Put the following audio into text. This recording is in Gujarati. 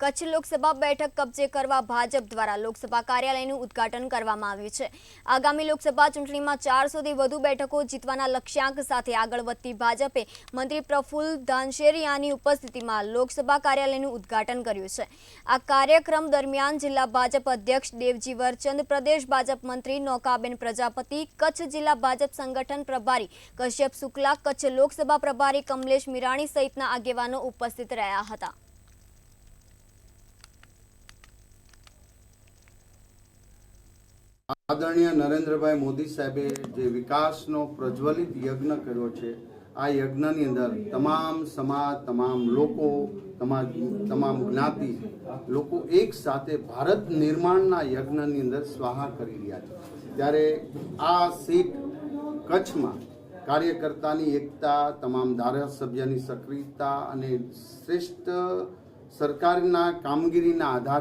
કચ્છ લોકસભા બેઠક કબજે કરવા ભાજપ દ્વારા લોકસભા કાર્યાલયનું ઉદ્ઘાટન કરવામાં આવ્યું છે। આગામી લોકસભા ચૂંટણીમાં 400 થી વધુ બેઠકો જીતવાના લક્ષ્યાંક સાથે આગળ વધતી ભાજપે મંત્રી પ્રફુલ્લ ધાનશેરિયાની ઉપસ્થિતિમાં લોકસભા કાર્યાલયનું ઉદ્ઘાટન કર્યું છે। આ કાર્યક્રમ દરમિયાન જિલ્લા ભાજપ અધ્યક્ષ દેવજી વરચંદ, પ્રદેશ ભાજપ મંત્રી નૌકાબેન પ્રજાપતિ, કચ્છ જિલ્લા ભાજપ સંગઠન પ્રભારી કશ્યપ શુક્લા, કચ્છ લોકસભા પ્રભારી કમલેશ મીરાણી સહિતના આગેવાનો ઉપસ્થિત રહ્યા હતા। आदरणीय नरेन्द्रभाई मोदी साहेबे जे विकासनो प्रज्वलित यज्ञ कर्यो छे, आ यज्ञनी अंदर तमाम समाज, तमाम लोको, तमाम ज्ञाति लोको एक साथे भारत निर्माणना यज्ञनी अंदर स्वाहा करी रह्या छे। त्यारे आ सीट कच्छमां कार्यकर्तानी एकता, तमाम धारासभ्यनी सक्रियता अने श्रेष्ठ सरकारना कामगीरीना आधारे